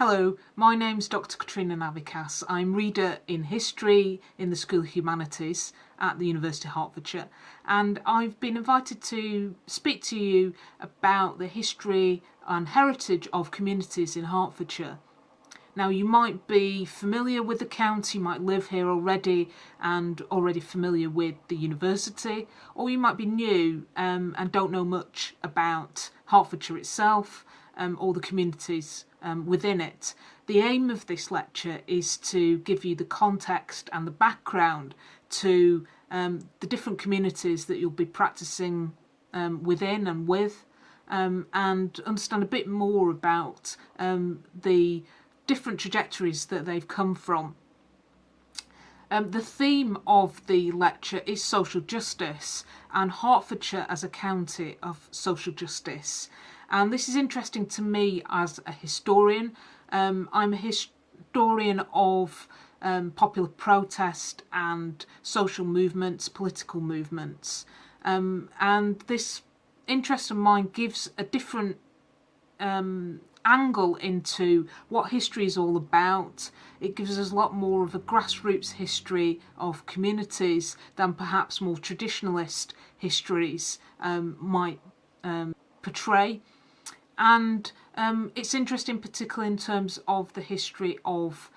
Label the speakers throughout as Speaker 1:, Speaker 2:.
Speaker 1: Hello, my name's Dr. Katrina Navickas. I'm Reader in History in the School of Humanities at the University of Hertfordshire, and I've been invited to speak to you about the history and heritage of communities in Hertfordshire. Now, you might be familiar with the county, you might live here already and already familiar with the university, or you might be new and don't know much about Hertfordshire itself or the communities within it. The aim of this lecture is to give you the context and the background to the different communities that you'll be practicing within and with, and understand a bit more about the different trajectories that they've come from. The theme of the lecture is social justice and Hertfordshire as a county of social justice. And this is interesting to me as a historian. I'm a historian of popular protest and social movements, political movements. And this interest of mine gives a different angle into what history is all about. It gives us a lot more of a grassroots history of communities than perhaps more traditionalist histories might portray. And it's interesting particularly in terms of the history of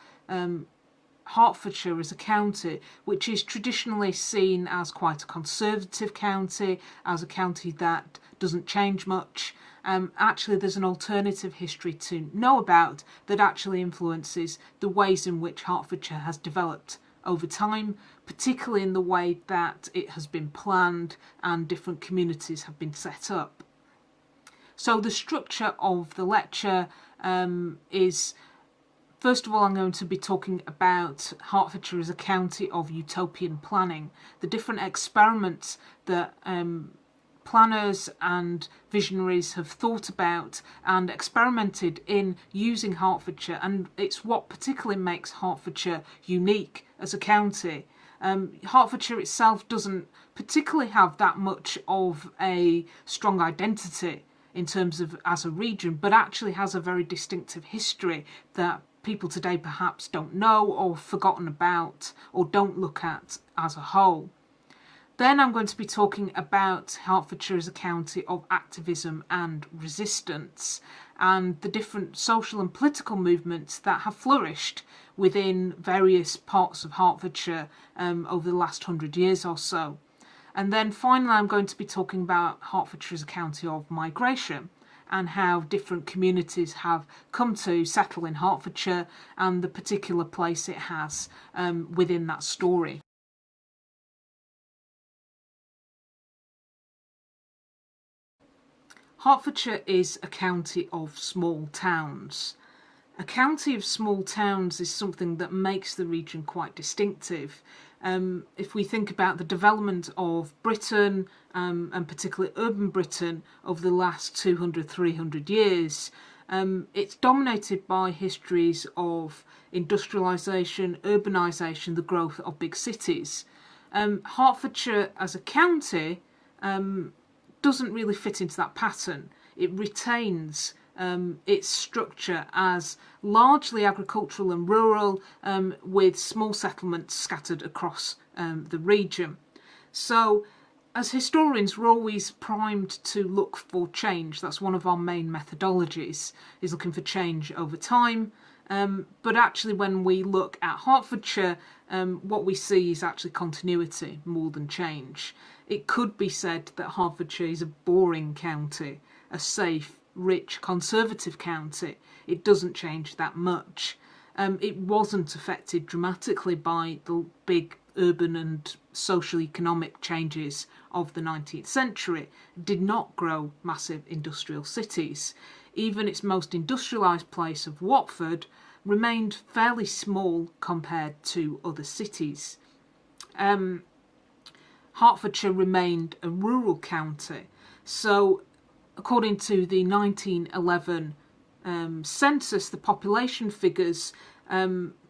Speaker 1: Hertfordshire as a county, which is traditionally seen as quite a conservative county, as a county that doesn't change much. Actually, there's an alternative history to know about that actually influences the ways in which Hertfordshire has developed over time, particularly in the way that it has been planned and different communities have been set up. So the structure of the lecture is, first of all, I'm going to be talking about Hertfordshire as a county of utopian planning, the different experiments that planners and visionaries have thought about and experimented in using Hertfordshire, and it's what particularly makes Hertfordshire unique as a county. Hertfordshire itself doesn't particularly have that much of a strong identity in terms of as a region, but actually has a very distinctive history that people today perhaps don't know or forgotten about or don't look at as a whole. Then I'm going to be talking about Hertfordshire as a county of activism and resistance and the different social and political movements that have flourished within various parts of Hertfordshire over the last 100 years or so. And then finally I'm going to be talking about Hertfordshire as a county of migration and how different communities have come to settle in Hertfordshire and the particular place it has within that story. Hertfordshire is a county of small towns. A county of small towns is something that makes the region quite distinctive. If we think about the development of Britain, and particularly urban Britain, over the last 200-300 years, it's dominated by histories of industrialisation, urbanisation, the growth of big cities. Hertfordshire as a county doesn't really fit into that pattern. It retains its structure as largely agricultural and rural, with small settlements scattered across the region. So as historians, we're always primed to look for change. That's one of our main methodologies, is looking for change over time. But actually when we look at Hertfordshire, what we see is actually continuity more than change. It could be said that Hertfordshire is a boring county, a safe, rich, conservative county. It doesn't change that much. It wasn't affected dramatically by the big urban and social economic changes of the 19th century. It did not grow massive industrial cities. Even its most industrialised place of Watford remained fairly small compared to other cities. Hertfordshire remained a rural county, so according to the 1911 census, the population figures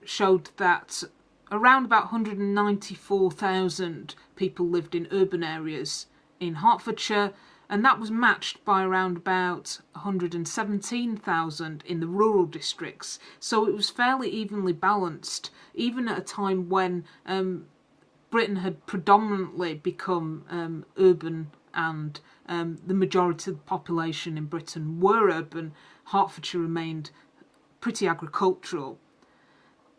Speaker 1: showed that around about 194,000 people lived in urban areas in Hertfordshire, and that was matched by around about 117,000 in the rural districts. So it was fairly evenly balanced, even at a time when Britain had predominantly become urban, and the majority of the population in Britain were urban. Hertfordshire remained pretty agricultural.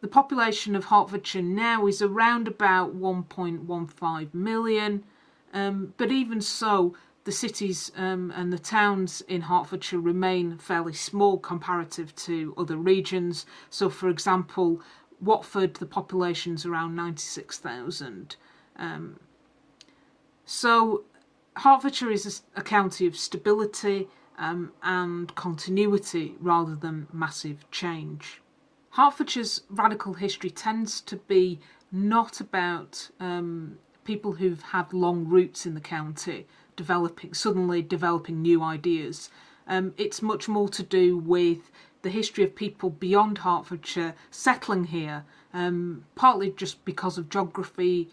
Speaker 1: The population of Hertfordshire now is around about 1.15 million, but even so, the cities and the towns in Hertfordshire remain fairly small comparative to other regions. So, for example, Watford, the population's around 96,000. So Hertfordshire is a county of stability and continuity rather than massive change. Hertfordshire's radical history tends to be not about people who've had long roots in the county suddenly developing new ideas. It's much more to do with the history of people beyond Hertfordshire settling here, partly just because of geography,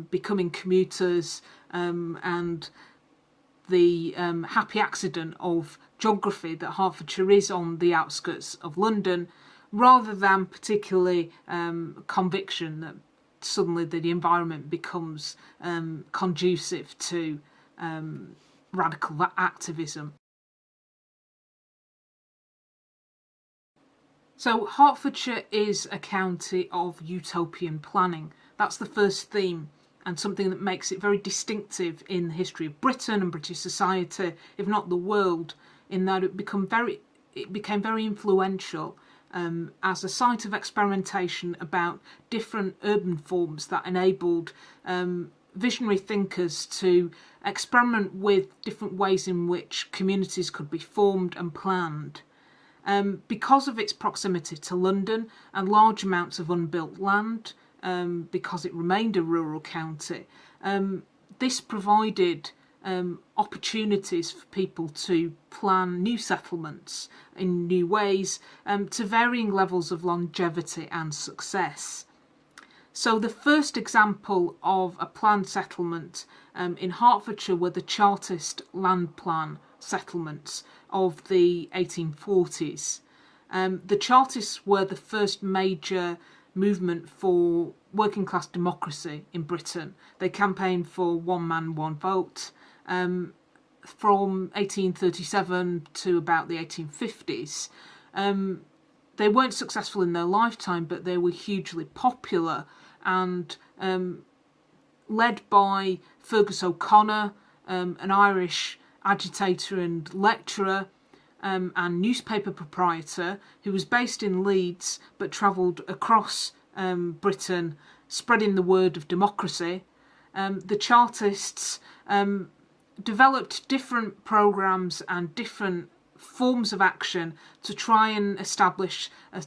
Speaker 1: becoming commuters, and the happy accident of geography that Hertfordshire is on the outskirts of London, rather than particularly conviction that suddenly the environment becomes conducive to radical activism. So Hertfordshire is a county of utopian planning. That's the first theme, and something that makes it very distinctive in the history of Britain and British society, if not the world, in that it became very influential as a site of experimentation about different urban forms that enabled visionary thinkers to experiment with different ways in which communities could be formed and planned. Because of its proximity to London and large amounts of unbuilt land, because it remained a rural county, this provided opportunities for people to plan new settlements in new ways, to varying levels of longevity and success. So the first example of a planned settlement in Hertfordshire were the Chartist land plan settlements of the 1840s. The Chartists were the first major movement for working class democracy in Britain. They campaigned for one man, one vote from 1837 to about the 1850s. They weren't successful in their lifetime, but they were hugely popular, and led by Fergus O'Connor, an Irish agitator and lecturer and newspaper proprietor who was based in Leeds but travelled across Britain spreading the word of democracy. The Chartists developed different programmes and different forms of action to try and establish a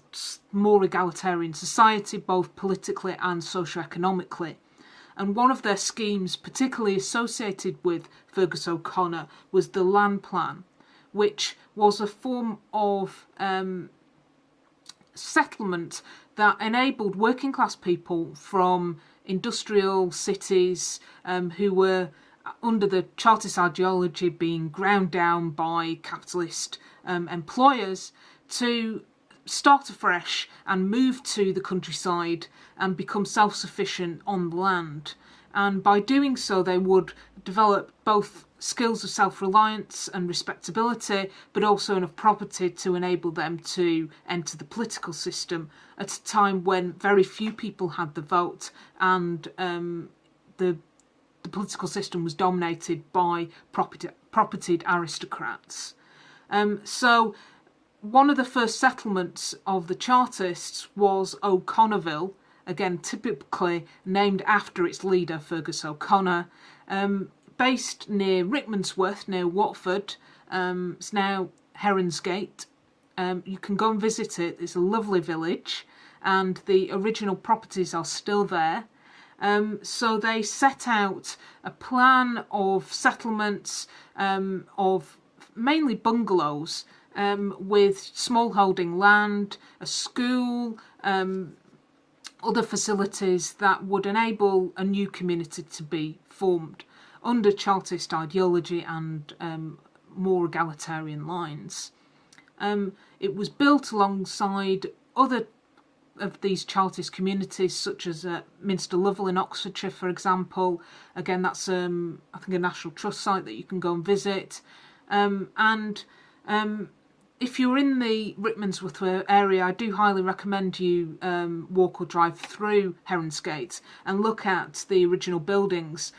Speaker 1: more egalitarian society, both politically and socio-economically. And one of their schemes, particularly associated with Fergus O'Connor, was the land plan, which was a form of settlement that enabled working class people from industrial cities who were under the Chartist ideology being ground down by capitalist employers to start afresh and move to the countryside and become self-sufficient on the land. And by doing so, they would develop both skills of self-reliance and respectability, but also enough property to enable them to enter the political system at a time when very few people had the vote, and the political system was dominated by propertied aristocrats. So one of the first settlements of the Chartists was O'Connorville, again typically named after its leader Fergus O'Connor, based near Rickmansworth, near Watford. It's now Heronsgate. You can go and visit it. It's a lovely village, and the original properties are still there. So they set out a plan of settlements of mainly bungalows with smallholding land, a school, other facilities that would enable a new community to be formed. under Chartist ideology and more egalitarian lines. It was built alongside other of these Chartist communities, such as Minster Lovell in Oxfordshire, for example. Again, that's I think a National Trust site that you can go and visit. If you're in the Rickmansworth area, I do highly recommend you walk or drive through Heronsgate and look at the original buildings,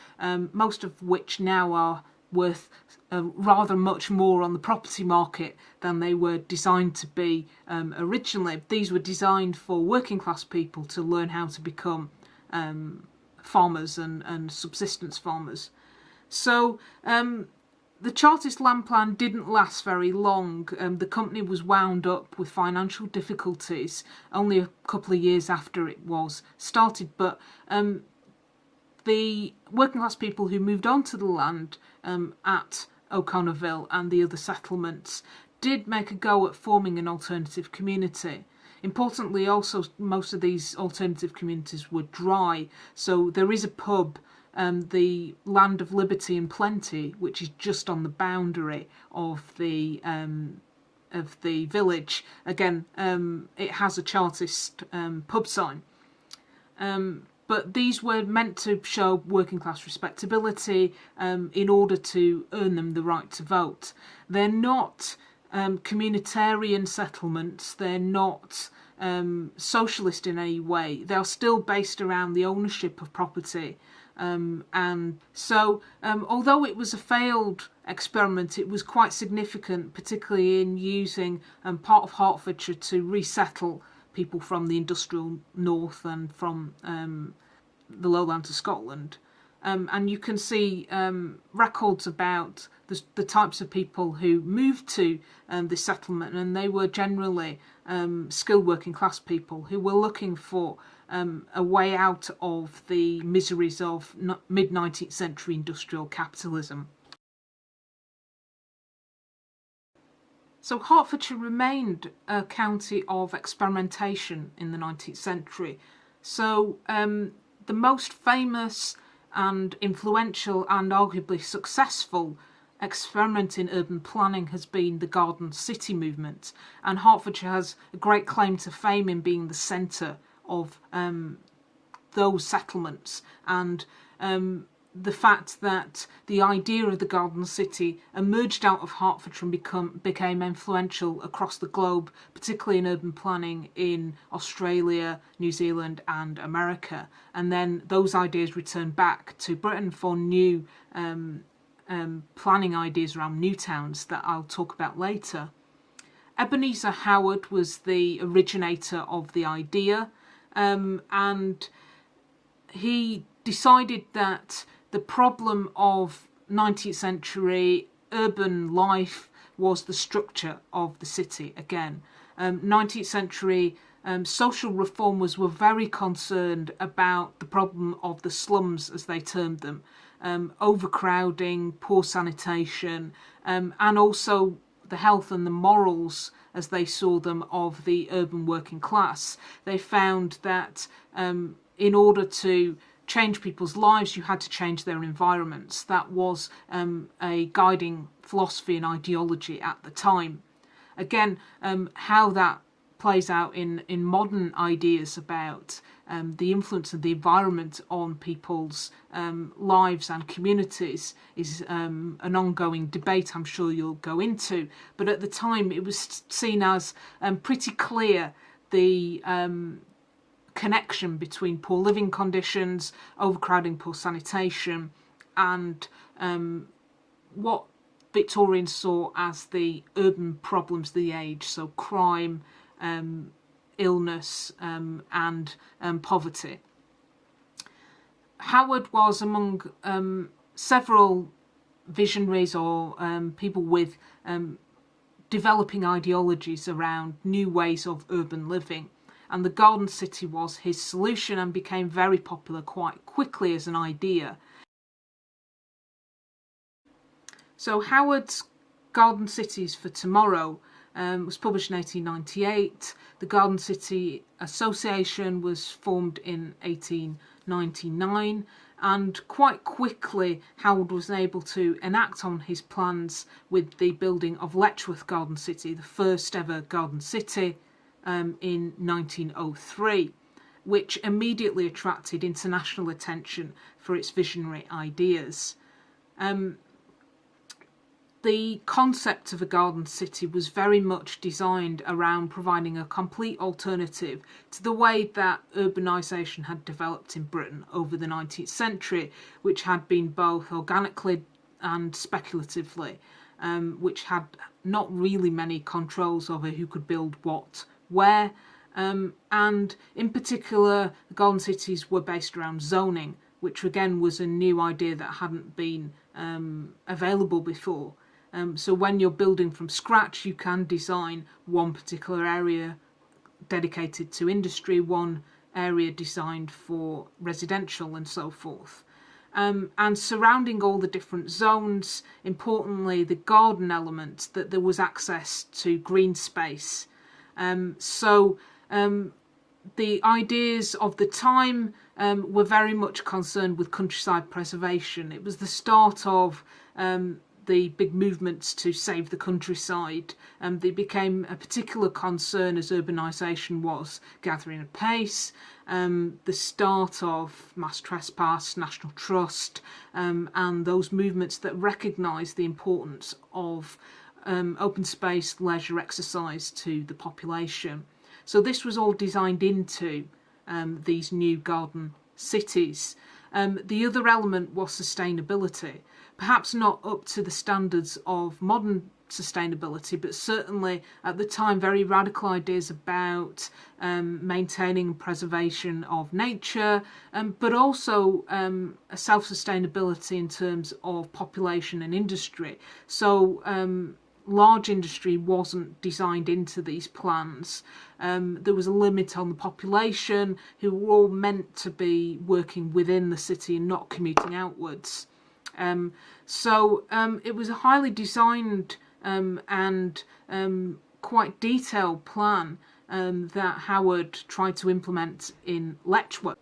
Speaker 1: most of which now are worth rather much more on the property market than they were designed to be originally. These were designed for working class people to learn how to become farmers and subsistence farmers. So the Chartist land plan didn't last very long. The company was wound up with financial difficulties only a couple of years after it was started, but the working class people who moved onto the land at O'Connorville and the other settlements did make a go at forming an alternative community. Importantly, also, most of these alternative communities were dry, so there is a pub, the Land of Liberty and Plenty, which is just on the boundary of the village. Again, it has a Chartist pub sign. But these were meant to show working class respectability in order to earn them the right to vote. They're not communitarian settlements, they're not socialist in any way. They are still based around the ownership of property. And so, although it was a failed experiment, it was quite significant, particularly in using part of Hertfordshire to resettle people from the industrial north and from the lowlands of Scotland. And you can see records about the types of people who moved to this settlement, and they were generally skilled working class people who were looking for a way out of the miseries of mid-19th century industrial capitalism. So Hertfordshire remained a county of experimentation in the 19th century. So the most famous and influential and arguably successful experiment in urban planning has been the Garden City movement, and Hertfordshire has a great claim to fame in being the centre of those settlements, and the fact that the idea of the Garden City emerged out of Hertfordshire and became influential across the globe, particularly in urban planning in Australia, New Zealand and America. And then those ideas returned back to Britain for new planning ideas around new towns that I'll talk about later. Ebenezer Howard was the originator of the idea, and he decided that the problem of 19th century urban life was the structure of the city again. 19th century social reformers were very concerned about the problem of the slums, as they termed them, overcrowding, poor sanitation, and also the health and the morals, as they saw them, of the urban working class. They found that in order to change people's lives, you had to change their environments. That was a guiding philosophy and ideology at the time. Again, how that plays out in modern ideas about the influence of the environment on people's lives and communities is an ongoing debate I'm sure you'll go into. But at the time it was seen as pretty clear the connection between poor living conditions, overcrowding, poor sanitation, and what Victorians saw as the urban problems of the age, so crime, illness and poverty. Howard was among several visionaries or people with developing ideologies around new ways of urban living, and the Garden City was his solution and became very popular quite quickly as an idea. So Howard's Garden Cities for Tomorrow was published in 1898. The Garden City Association was formed in 1899, and quite quickly Howard was able to enact on his plans with the building of Letchworth Garden City, the first ever garden city, in 1903, which immediately attracted international attention for its visionary ideas. The concept of a garden city was very much designed around providing a complete alternative to the way that urbanisation had developed in Britain over the 19th century, which had been both organically and speculatively, which had not really many controls over who could build what, where, and in particular the garden cities were based around zoning, which again was a new idea that hadn't been available before. So when you're building from scratch, you can design one particular area dedicated to industry, one area designed for residential, and so forth. And surrounding all the different zones, importantly the garden element, that there was access to green space. The ideas of the time were very much concerned with countryside preservation. It was the start of the big movements to save the countryside. They became a particular concern as urbanisation was gathering apace, the start of mass trespass, national trust, and those movements that recognised the importance of open space, leisure, exercise to the population. So this was all designed into these new garden cities. The other element was sustainability. Perhaps not up to the standards of modern sustainability, but certainly at the time very radical ideas about maintaining and preservation of nature, but also a self-sustainability in terms of population and industry. So large industry wasn't designed into these plans. There was a limit on the population, who were all meant to be working within the city and not commuting outwards. It was a highly designed and quite detailed plan that Howard tried to implement in Letchworth.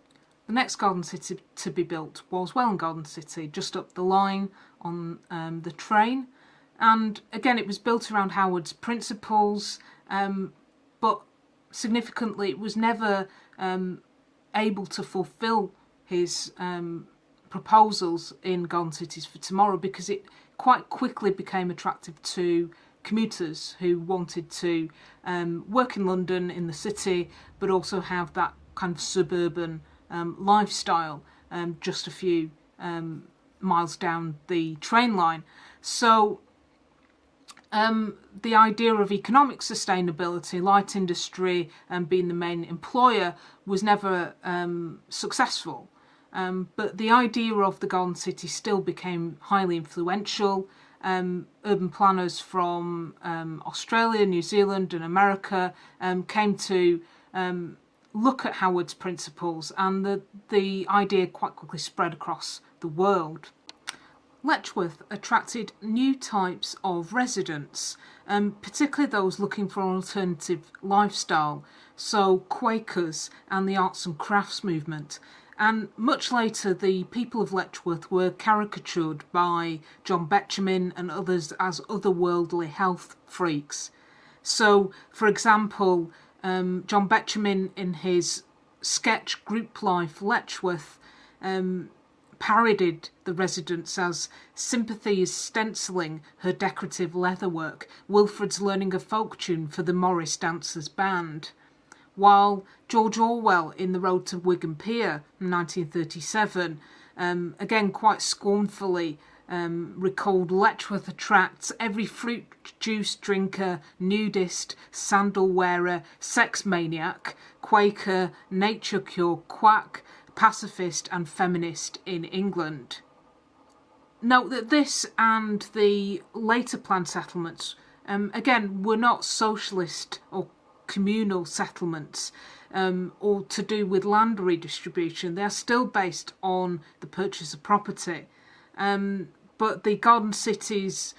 Speaker 1: The next garden city to be built was Welwyn Garden City, just up the line on the train. And again, it was built around Howard's principles, but significantly it was never able to fulfil his proposals in Garden Cities for Tomorrow, because it quite quickly became attractive to commuters who wanted to work in London, in the city, but also have that kind of suburban lifestyle just a few miles down the train line. So the idea of economic sustainability, light industry being the main employer, was never successful. But the idea of the garden city still became highly influential. Urban planners from Australia, New Zealand and America came to look at Howard's principles, and the idea quite quickly spread across the world. Letchworth attracted new types of residents, particularly those looking for an alternative lifestyle, so Quakers and the arts and crafts movement. And much later, the people of Letchworth were caricatured by John Betjeman and others as otherworldly health freaks. So, for example, John Betjeman, in his sketch Group Life Letchworth, parodied the residents as Sympathy is stenciling her decorative leatherwork, Wilfred's learning a folk tune for the Morris Dancers Band. While George Orwell in The Road to Wigan Pier in 1937, again quite scornfully recalled Letchworth attracts every fruit juice drinker, nudist, sandal wearer, sex maniac, Quaker, nature cure quack, pacifist and feminist in England. Note that this and the later planned settlements, again, were not socialist or communal settlements or to do with land redistribution. They are still based on the purchase of property. But the garden cities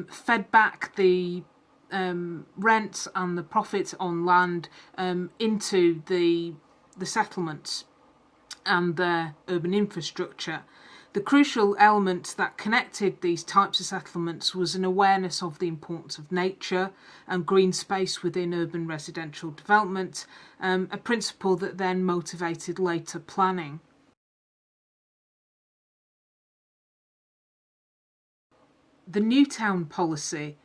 Speaker 1: fed back the rents and the profits on land into the settlements. and their urban infrastructure. The crucial element that connected these types of settlements was an awareness of the importance of nature and green space within urban residential development, a principle that then motivated later planning. The Newtown policy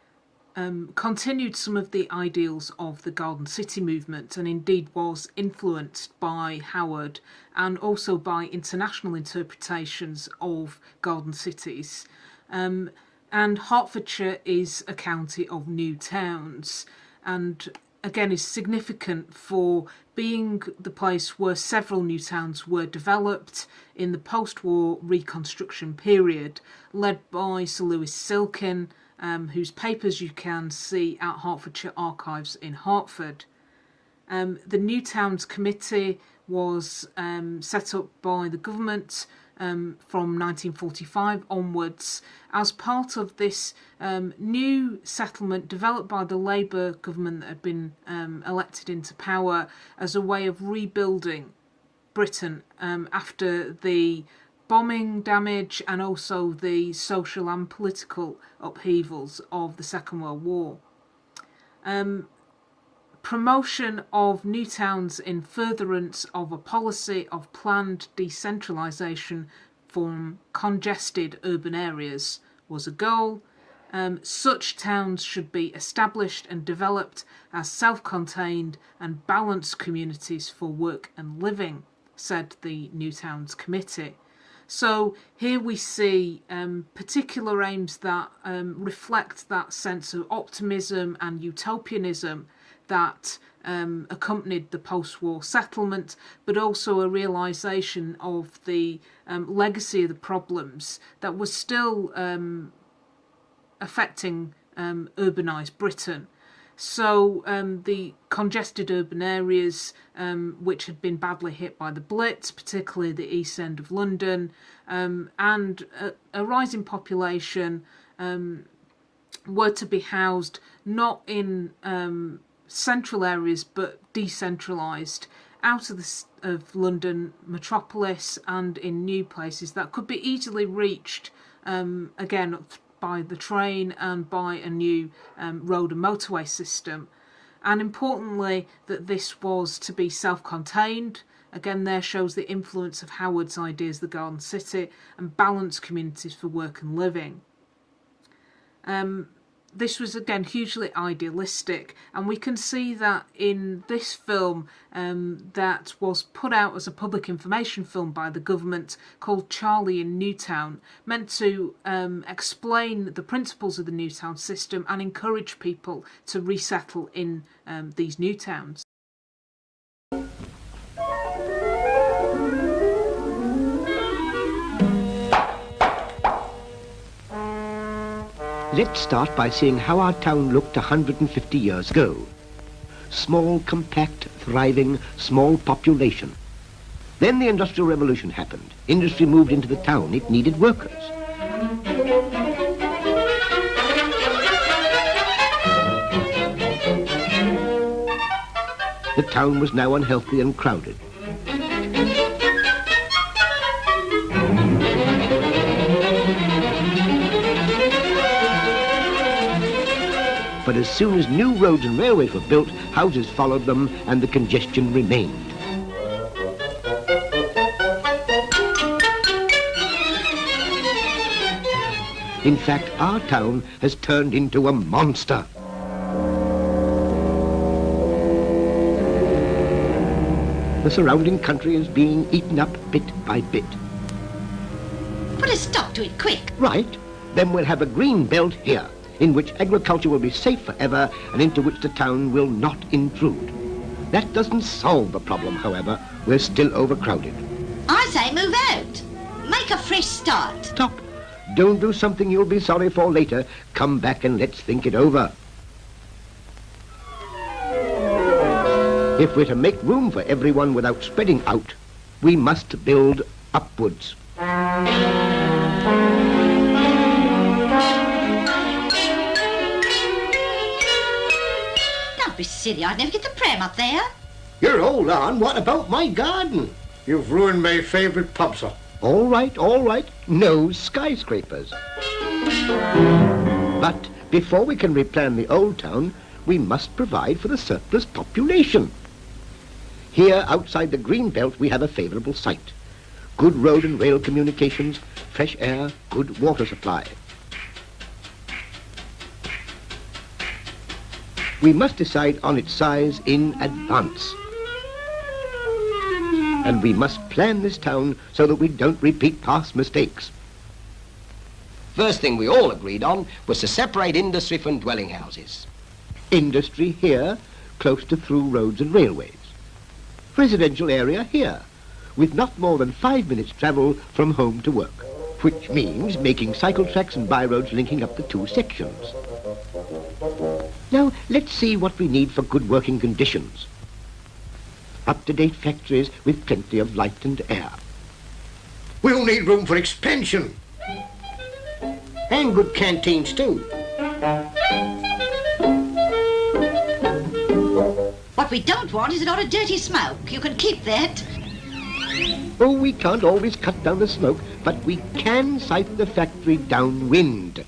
Speaker 1: continued some of the ideals of the Garden City movement, and indeed was influenced by Howard and also by international interpretations of garden cities. And Hertfordshire is a county of new towns, and again is significant for being the place where several new towns were developed in the post-war reconstruction period, led by Sir Lewis Silkin, whose papers you can see at Hertfordshire Archives in Hertford. The New Towns Committee was set up by the government from 1945 onwards as part of this new settlement developed by the Labour government that had been elected into power as a way of rebuilding Britain after the bombing damage and also the social and political upheavals of the Second World War. Promotion of new towns in furtherance of a policy of planned decentralisation from congested urban areas was a goal. Such towns should be established and developed as self-contained and balanced communities for work and living, said the New Towns Committee. So here we see particular aims that reflect that sense of optimism and utopianism that accompanied the post-war settlement, but also a realisation of the legacy of the problems that was still affecting urbanised Britain. So the congested urban areas, which had been badly hit by the Blitz, particularly the East End of London, and a rising population, were to be housed not in central areas but decentralised out of London metropolis and in new places that could be easily reached again by the train and by a new road and motorway system. And importantly, that this was to be self-contained. Again, there shows the influence of Howard's ideas, the Garden City, and balanced communities for work and living. This was again hugely idealistic, and we can see that in this film that was put out as a public information film by the government called Charlie in Newtown, meant to explain the principles of the Newtown system and encourage people to resettle in these new towns.
Speaker 2: Let's start by seeing how our town looked 150 years ago. Small, compact, thriving, small population. Then the Industrial Revolution happened. Industry moved into the town. It needed workers. The town was now unhealthy and crowded. But as soon as new roads and railways were built, houses followed them and the congestion remained. In fact, our town has turned into a monster. The surrounding country is being eaten up bit by bit.
Speaker 3: Put a stop to it, quick.
Speaker 2: Right. Then we'll have a green belt here, in which agriculture will be safe forever and into which the town will not intrude. That doesn't solve the problem, however. We're still overcrowded.
Speaker 3: I say move out. Make a fresh start.
Speaker 2: Stop. Don't do something you'll be sorry for later. Come back and let's think it over. If we're to make room for everyone without spreading out, we must build upwards.
Speaker 3: Don't be silly, I'd never get the pram up there.
Speaker 2: You're hold on. What about my garden?
Speaker 4: You've ruined my favourite pub, sir.
Speaker 2: All right, no skyscrapers. But before we can replan the old town, we must provide for the surplus population. Here, outside the green belt, we have a favourable site. Good road and rail communications, fresh air, good water supply. We must decide on its size in advance. And we must plan this town so that we don't repeat past mistakes.
Speaker 5: First thing we all agreed on was to separate industry from dwelling houses.
Speaker 2: Industry here, close to through roads and railways. Residential area here, with not more than 5 minutes travel from home to work, which means making cycle tracks and byroads linking up the two sections. Now, let's see what we need for good working conditions. Up-to-date factories with plenty of light and air.
Speaker 4: We'll need room for expansion.
Speaker 2: And good canteens too.
Speaker 3: What we don't want is a lot of dirty smoke. You can keep that.
Speaker 2: Oh, we can't always cut down the smoke, but we can site the factory downwind.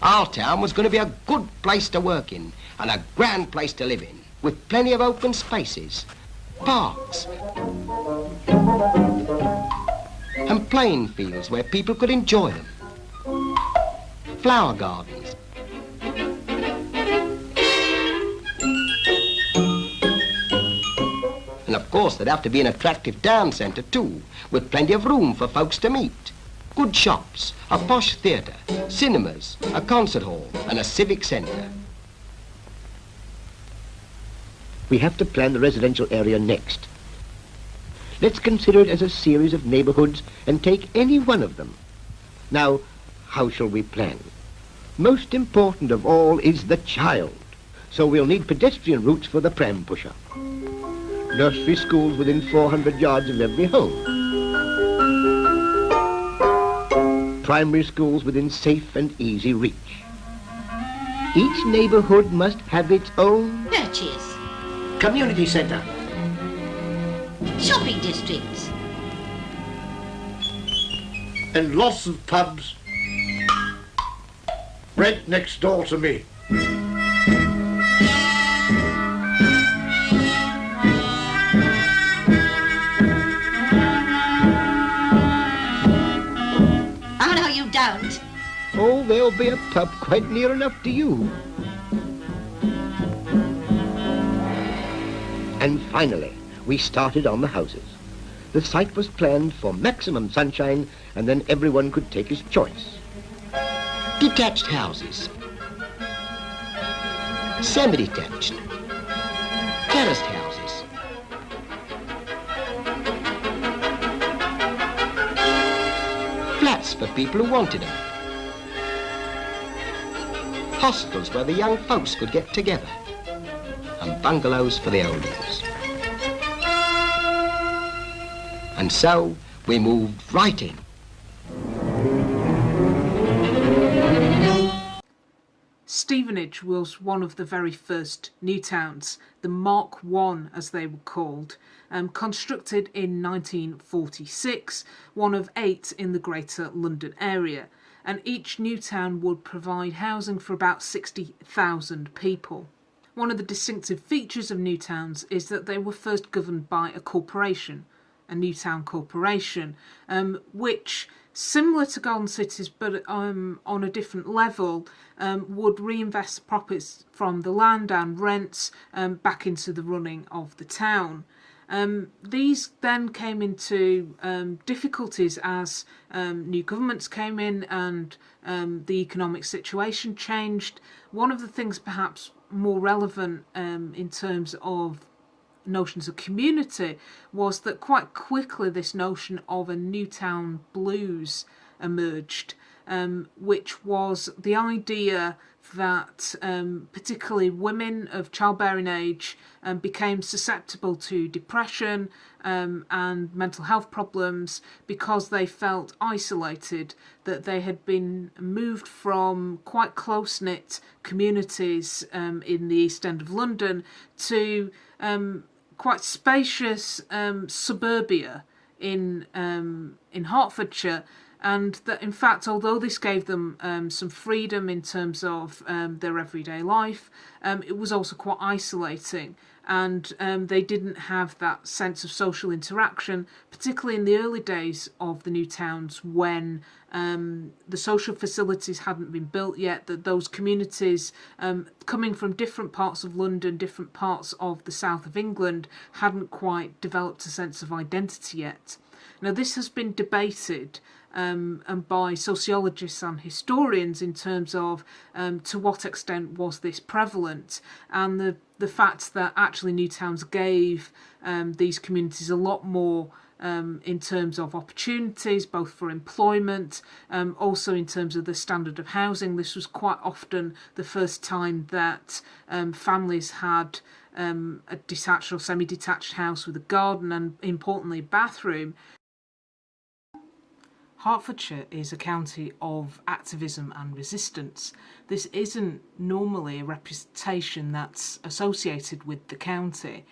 Speaker 5: Our town was going to be a good place to work in and a grand place to live in, with plenty of open spaces, parks, and playing fields where people could enjoy them, flower gardens. And of course there'd have to be an attractive town centre too, with plenty of room for folks to meet. Good shops, a posh theatre, cinemas, a concert hall and a civic centre.
Speaker 2: We have to plan the residential area next. Let's consider it as a series of neighbourhoods and take any one of them. Now, how shall we plan? Most important of all is the child. So we'll need pedestrian routes for the pram pusher. Nursery schools within 400 yards of every home. Primary schools within safe and easy reach. Each neighbourhood must have its own
Speaker 3: Churches,
Speaker 2: community centre.
Speaker 3: shopping districts.
Speaker 4: And lots of pubs. Right next door to me.
Speaker 3: Oh, no, you don't.
Speaker 2: Oh, there'll be a pub quite near enough to you. And finally, we started on the houses. The site was planned for maximum sunshine, and then everyone could take his choice.
Speaker 5: Detached houses, semi-detached, terraced houses, flats for people who wanted them, hostels where the young folks could get together, and bungalows for the oldies. And so we moved right in.
Speaker 1: Stevenage was one of the very first new towns, the Mark I as they were called, constructed in 1946, one of 8 in the Greater London area, and each new town would provide housing for about 60,000 people. One of the distinctive features of new towns is that they were first governed by a corporation, a new town corporation, which, similar to Golden Cities but on a different level, would reinvest profits from the land and rents back into the running of the town. These then came into difficulties as new governments came in and the economic situation changed. One of the things perhaps more relevant in terms of notions of community was that quite quickly this notion of a new town blues emerged, which was the idea that particularly women of childbearing age became susceptible to depression and mental health problems because they felt isolated, that they had been moved from quite close-knit communities in the East End of London to quite spacious suburbia in Hertfordshire, and that in fact, although this gave them some freedom in terms of their everyday life, it was also quite isolating, and they didn't have that sense of social interaction, particularly in the early days of the new towns when the social facilities hadn't been built yet, that those communities coming from different parts of London, different parts of the south of England, hadn't quite developed a sense of identity yet. Now, this has been debated and by sociologists and historians in terms of to what extent was this prevalent, and the fact that actually new towns gave these communities a lot more in terms of opportunities, both for employment, also in terms of the standard of housing. This was quite often the first time that families had a detached or semi-detached house with a garden and, importantly, bathroom. Hertfordshire is a county of activism and resistance. This isn't normally a reputation that's associated with the county,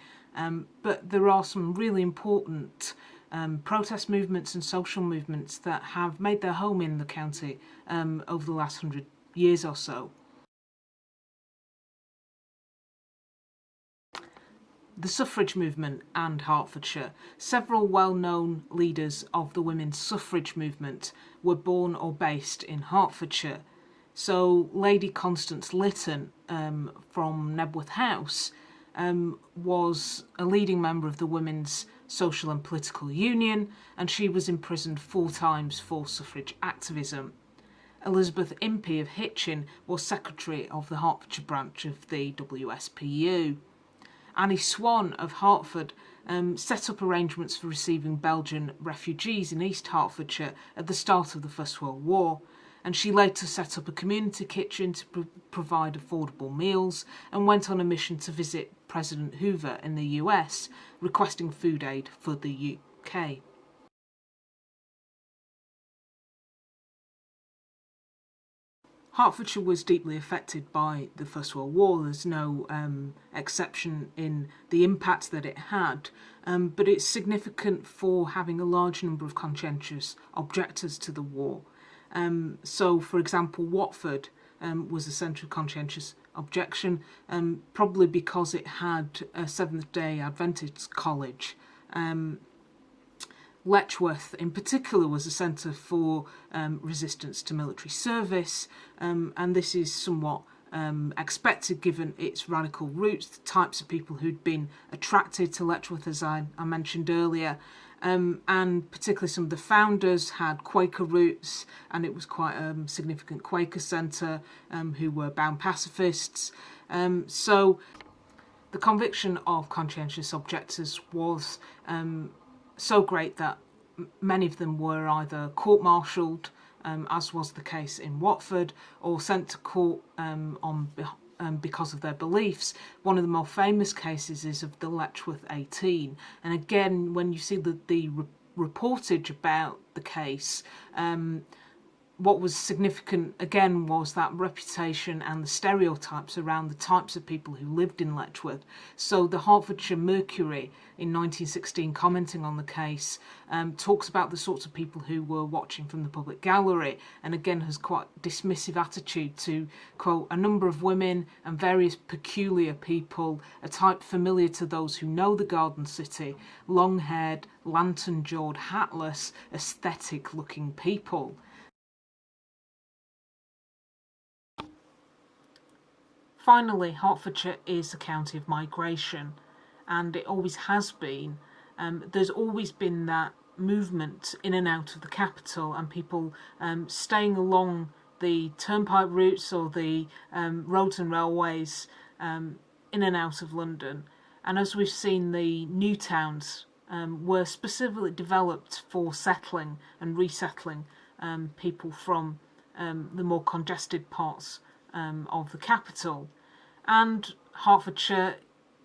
Speaker 1: but there are some really important protest movements and social movements that have made their home in the county over the last 100 years or so. The suffrage movement and Hertfordshire. Several well-known leaders of the women's suffrage movement were born or based in Hertfordshire. So Lady Constance Lytton from Nebworth House was a leading member of the Women's Social and Political Union, and she was imprisoned 4 times for suffrage activism. Elizabeth Impey of Hitchin was secretary of the Hertfordshire branch of the WSPU. Annie Swan of Hertford set up arrangements for receiving Belgian refugees in East Hertfordshire at the start of the First World War, and she later set up a community kitchen to provide affordable meals and went on a mission to visit President Hoover in the US, requesting food aid for the UK. Hertfordshire was deeply affected by the First World War. There's no exception in the impact that it had, but it's significant for having a large number of conscientious objectors to the war. So, for example, Watford was a centre of conscientious objection, probably because it had a Seventh-day Adventist college. Letchworth in particular was a centre for resistance to military service, and this is somewhat expected given its radical roots, the types of people who'd been attracted to Letchworth, as I mentioned earlier, and particularly some of the founders had Quaker roots, and it was quite a significant Quaker centre who were bound pacifists. So the conviction of conscientious objectors was so great that many of them were either court-martialled, as was the case in Watford, or sent to court because of their beliefs. One of the more famous cases is of the Letchworth 18, and again, when you see the reportage about the case, what was significant again was that reputation and the stereotypes around the types of people who lived in Letchworth. So the Hertfordshire Mercury in 1916, commenting on the case, talks about the sorts of people who were watching from the public gallery, and again has quite a dismissive attitude to, quote, a number of women and various peculiar people, a type familiar to those who know the Garden City, long-haired, lantern-jawed, hatless, aesthetic-looking people. Finally, Hertfordshire is a county of migration, and it always has been. There's always been that movement in and out of the capital, and people staying along the turnpike routes or the roads and railways in and out of London. And as we've seen, the new towns were specifically developed for settling and resettling people from the more congested parts of the capital. And Hertfordshire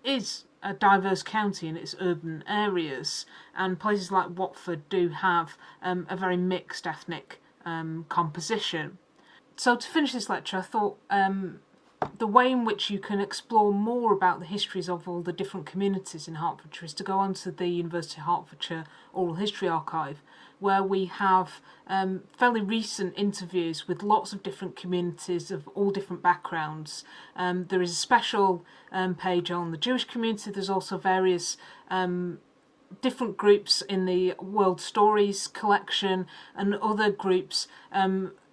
Speaker 1: is a diverse county in its urban areas, and places like Watford do have a very mixed ethnic composition. So to finish this lecture, I thought the way in which you can explore more about the histories of all the different communities in Hertfordshire is to go onto the University of Hertfordshire Oral History Archive, where we have fairly recent interviews with lots of different communities of all different backgrounds. There is a special page on the Jewish community. There's also various different groups in the World Stories collection and other groups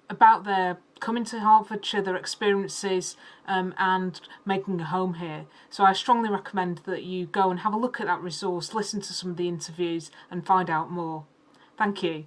Speaker 1: about their coming to Hertfordshire, their experiences, and making a home here. So I strongly recommend that you go and have a look at that resource, listen to some of the interviews and find out more. Thank you.